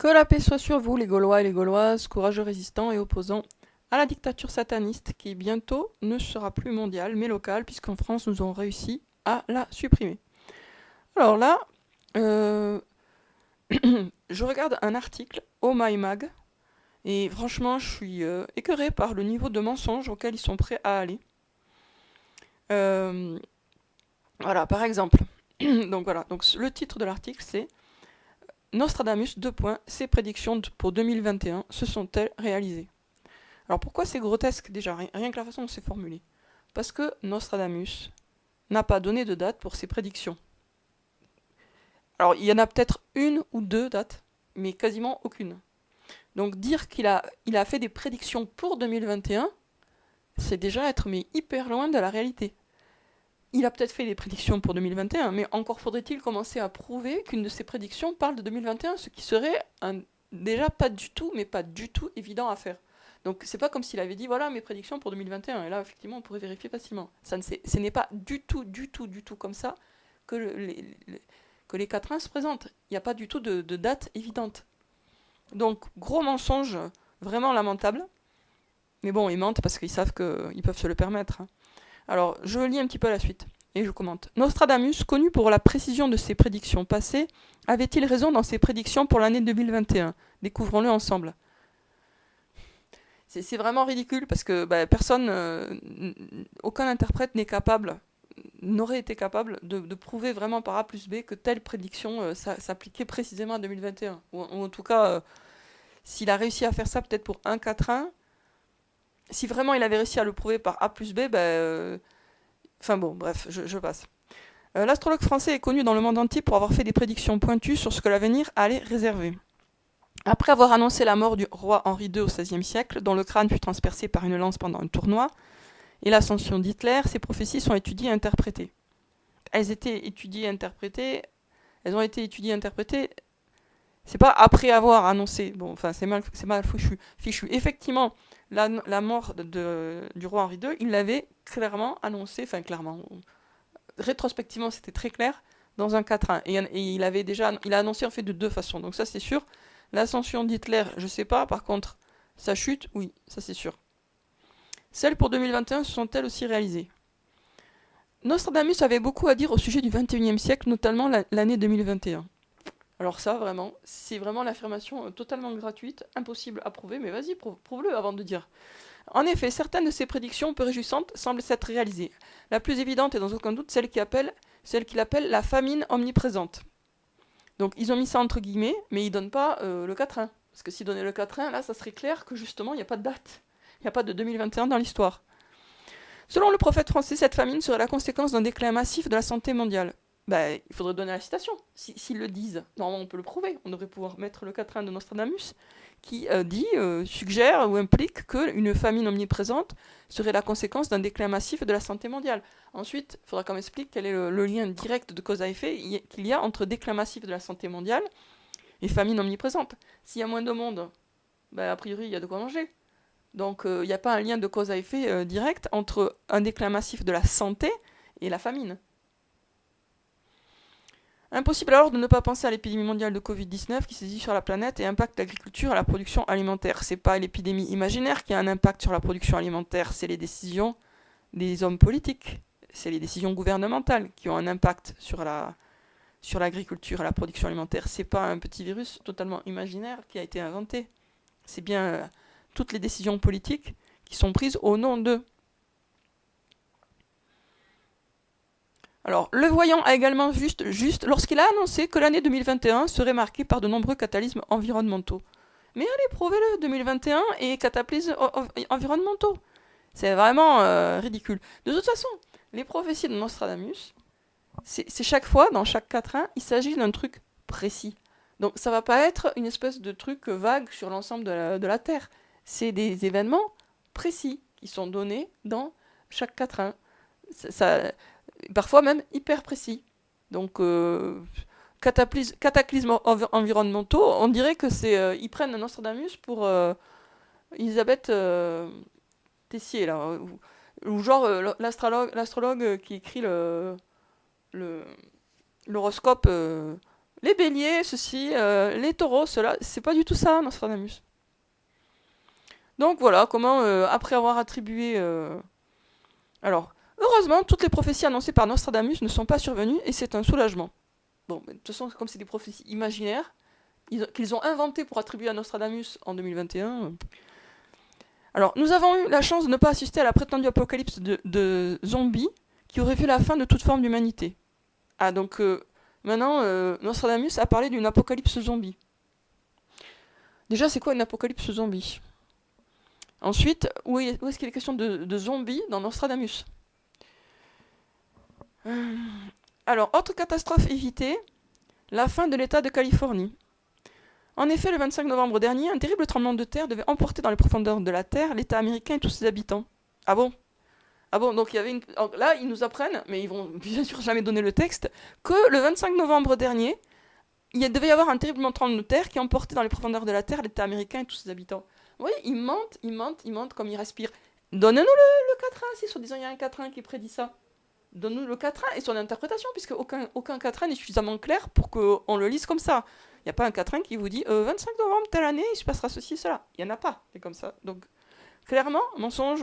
Que la paix soit sur vous, les Gaulois et les Gauloises, courageux résistants et opposants à la dictature sataniste qui bientôt ne sera plus mondiale mais locale, puisqu'en France nous avons réussi à la supprimer. Alors là, euh, je regarde un article au MyMag et franchement je suis écœuré par le niveau de mensonge auquel ils sont prêts à aller. Euh, voilà, par exemple. Donc voilà, donc le titre de l'article c'est Nostradamus, ses prédictions pour 2021 se sont-elles réalisées? Alors pourquoi c'est grotesque déjà, rien que la façon dont c'est formulé? Parce que Nostradamus n'a pas donné de date pour ses prédictions. Alors il y en a peut-être une ou deux dates, mais quasiment aucune. Donc dire qu'il a fait des prédictions pour 2021, c'est déjà être mais hyper loin de la réalité. Il a peut-être fait des prédictions pour 2021, mais encore faudrait-il commencer à prouver qu'une de ses prédictions parle de 2021, ce qui serait déjà pas du tout, mais pas du tout évident à faire. Donc c'est pas comme s'il avait dit voilà mes prédictions pour 2021, et là effectivement on pourrait vérifier facilement. Ce n'est pas du tout, du tout, du tout comme ça que les quatrains se présentent. Il n'y a pas du tout de date évidente. Donc gros mensonge, vraiment lamentable. Mais bon, ils mentent parce qu'ils savent qu'ils peuvent se le permettre, hein. Alors, je lis un petit peu la suite et je commente. Nostradamus, connu pour la précision de ses prédictions passées, avait-il raison dans ses prédictions pour l'année 2021? Découvrons-le ensemble. C'est vraiment ridicule parce que personne, aucun interprète n'aurait été capable de prouver vraiment par A plus B que telle prédiction s'appliquait précisément à 2021. Ou en tout cas, s'il a réussi à faire ça peut-être pour un quatrain, si vraiment il avait réussi à le prouver par A plus B, enfin bon, bref, je passe. L'astrologue français est connu dans le monde entier pour avoir fait des prédictions pointues sur ce que l'avenir allait réserver. Après avoir annoncé la mort du roi Henri II au XVIe siècle, dont le crâne fut transpercé par une lance pendant un tournoi, et l'ascension d'Hitler, ces prophéties sont étudiées et interprétées. Elles étaient étudiées et interprétées, elles ont été étudiées et interprétées, c'est pas après avoir annoncé, bon, enfin c'est mal fichu. Effectivement, la mort du roi Henri II, il l'avait clairement annoncé, enfin clairement, rétrospectivement c'était très clair, dans un 4-1. Et il a annoncé en fait de deux façons, donc ça c'est sûr. L'ascension d'Hitler, je sais pas, par contre, sa chute, oui, ça c'est sûr. Celles pour 2021 se sont-elles aussi réalisées? Nostradamus avait beaucoup à dire au sujet du 21e siècle, notamment l'année 2021. Alors ça, vraiment, c'est vraiment l'affirmation totalement gratuite, impossible à prouver, mais vas-y, prouve-le avant de dire. En effet, certaines de ces prédictions peu réjouissantes semblent s'être réalisées. La plus évidente est dans aucun doute celle qu'il appelle la famine omniprésente. Donc ils ont mis ça entre guillemets, mais ils donnent pas le quatrain. Parce que s'ils donnaient le quatrain, là, ça serait clair que justement, il n'y a pas de date. Il n'y a pas de 2021 dans l'histoire. Selon le prophète français, cette famine serait la conséquence d'un déclin massif de la santé mondiale. Il faudrait donner la citation. S'ils le disent, normalement on peut le prouver. On devrait pouvoir mettre le quatrain de Nostradamus qui suggère ou implique qu'une famine omniprésente serait la conséquence d'un déclin massif de la santé mondiale. Ensuite, il faudra qu'on m'explique quel est le lien direct de cause à effet qu'il y a entre déclin massif de la santé mondiale et famine omniprésente. S'il y a moins de monde, a priori il y a de quoi manger. Donc il n'y a pas un lien de cause à effet direct entre un déclin massif de la santé et la famine. Impossible alors de ne pas penser à l'épidémie mondiale de Covid-19 qui saisit sur la planète et impacte l'agriculture et la production alimentaire. C'est pas l'épidémie imaginaire qui a un impact sur la production alimentaire, c'est les décisions des hommes politiques, c'est les décisions gouvernementales qui ont un impact sur l'agriculture et la production alimentaire. C'est pas un petit virus totalement imaginaire qui a été inventé. C'est bien toutes les décisions politiques qui sont prises au nom d'eux. Alors, le voyant a également juste lorsqu'il a annoncé que l'année 2021 serait marquée par de nombreux catalysmes environnementaux. Mais allez, prouvez-le, 2021 et cataclysmes environnementaux. C'est vraiment ridicule. De toute façon, les prophéties de Nostradamus, c'est chaque fois, dans chaque quatrain, il s'agit d'un truc précis. Donc ça va pas être une espèce de truc vague sur l'ensemble de la Terre. C'est des événements précis qui sont donnés dans chaque quatrain. Parfois même hyper précis. Donc, cataclysmes environnementaux, on dirait que ils prennent Nostradamus pour Elisabeth Tessier, là. Ou genre l'astrologue qui écrit l'horoscope les béliers, ceci, les taureaux, cela, c'est pas du tout ça, Nostradamus. Donc voilà, comment, après avoir attribué... Alors, heureusement, toutes les prophéties annoncées par Nostradamus ne sont pas survenues, et c'est un soulagement. Bon, mais de toute façon, comme c'est des prophéties imaginaires, qu'ils ont inventées pour attribuer à Nostradamus en 2021... Alors, nous avons eu la chance de ne pas assister à la prétendue apocalypse de zombies qui aurait vu la fin de toute forme d'humanité. Ah, donc, maintenant, Nostradamus a parlé d'une apocalypse zombie. Déjà, c'est quoi une apocalypse zombie? Ensuite, où est-ce qu'il est question de zombies dans Nostradamus? Alors, autre catastrophe évitée, la fin de l'État de Californie. En effet, le 25 novembre dernier, un terrible tremblement de terre devait emporter dans les profondeurs de la Terre l'État américain et tous ses habitants. Ah bon? Ah bon, donc il y avait une... Alors là, ils nous apprennent, mais ils vont bien sûr jamais donner le texte, que le 25 novembre dernier, devait y avoir un terrible tremblement de terre qui emportait dans les profondeurs de la Terre l'État américain et tous ses habitants. Oui, ils mentent comme ils respirent. Donne-nous le quatrain, si soi-disant il y a un quatrain qui prédit ça. Donne-nous le quatrain et son interprétation, puisque aucun quatrain n'est suffisamment clair pour qu'on le lise comme ça. Il n'y a pas un quatrain qui vous dit 25 novembre, telle année, il se passera ceci, cela. Il n'y en a pas, c'est comme ça. Donc, clairement, mensonge.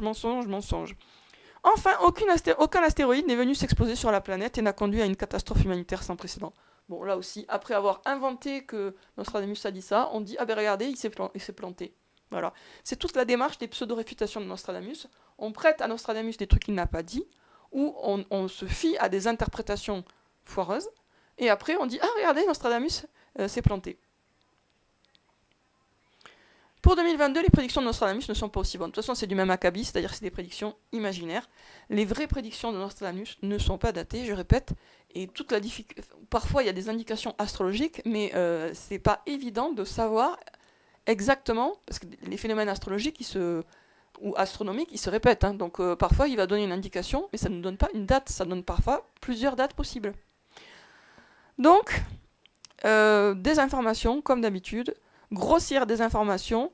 Enfin, aucun astéroïde n'est venu s'exposer sur la planète et n'a conduit à une catastrophe humanitaire sans précédent. Bon, là aussi, après avoir inventé que Nostradamus a dit ça, on dit, ah ben regardez, il s'est planté. Voilà. C'est toute la démarche des pseudo-réfutations de Nostradamus. On prête à Nostradamus des trucs qu'il n'a pas dit, ou on se fie à des interprétations foireuses, et après on dit, ah regardez, Nostradamus s'est planté. Pour 2022, les prédictions de Nostradamus ne sont pas aussi bonnes. De toute façon, c'est du même acabit, c'est-à-dire que c'est des prédictions imaginaires. Les vraies prédictions de Nostradamus ne sont pas datées, je répète, et toute la difficulté... Parfois, il y a des indications astrologiques, mais c'est pas évident de savoir exactement, parce que les phénomènes astrologiques ou astronomiques, ils se répètent. Hein. Donc parfois, il va donner une indication, mais ça ne donne pas une date, ça donne parfois plusieurs dates possibles. Donc, désinformation, comme d'habitude, grossière désinformation,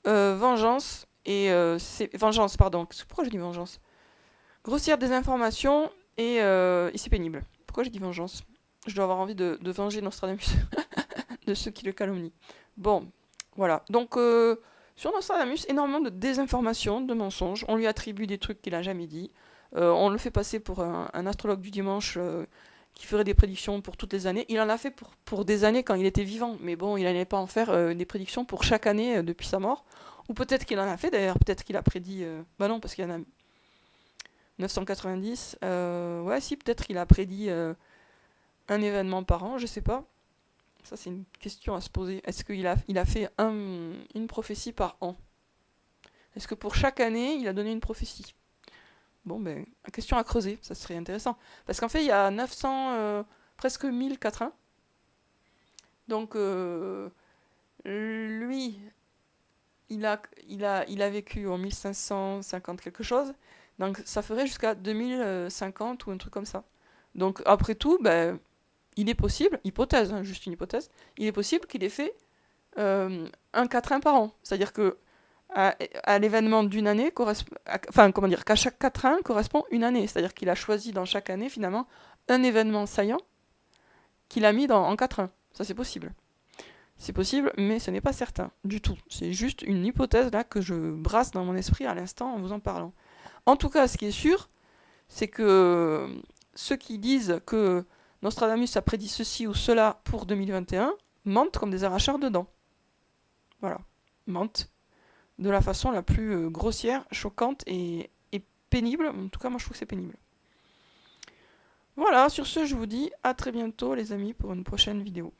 vengeance, vengeance, pardon. Pourquoi je dis vengeance? Grossière désinformation et c'est pénible. Pourquoi je dis vengeance? Je dois avoir envie de venger Nostradamus de ceux qui le calomnient. Bon, voilà. Donc, sur Nostradamus, énormément de désinformation, de mensonges. On lui attribue des trucs qu'il n'a jamais dit. On le fait passer pour un astrologue du dimanche qui ferait des prédictions pour toutes les années. Il en a fait pour des années quand il était vivant, mais bon, il n'allait pas en faire des prédictions pour chaque année depuis sa mort. Ou peut-être qu'il en a fait d'ailleurs, peut-être qu'il a prédit... Bah non, parce qu'il y en a 990. Ouais, si, peut-être qu'il a prédit un événement par an, je sais pas. Ça, c'est une question à se poser. Est-ce qu'il a fait une prophétie par an? Est-ce que pour chaque année, il a donné une prophétie? Bon, ben, question à creuser, ça serait intéressant. Parce qu'en fait, il y a 900, presque 1000 quatrains. Donc, lui, il a vécu en 1550 quelque chose. Donc, ça ferait jusqu'à 2050 ou un truc comme ça. Donc, après tout, ben, il est possible, hypothèse, hein, juste une hypothèse, il est possible qu'il ait fait un quatrain par an. C'est-à-dire que à l'événement d'une année qu'à chaque quatrain correspond une année. C'est-à-dire qu'il a choisi dans chaque année, finalement, un événement saillant qu'il a mis en quatrain. Ça, c'est possible. C'est possible, mais ce n'est pas certain du tout. C'est juste une hypothèse là que je brasse dans mon esprit à l'instant en vous en parlant. En tout cas, ce qui est sûr, c'est que ceux qui disent que Nostradamus a prédit ceci ou cela pour 2021 mentent comme des arracheurs de dents. Voilà, mentent de la façon la plus grossière, choquante et pénible. En tout cas, moi je trouve que c'est pénible. Voilà, sur ce, je vous dis à très bientôt les amis pour une prochaine vidéo.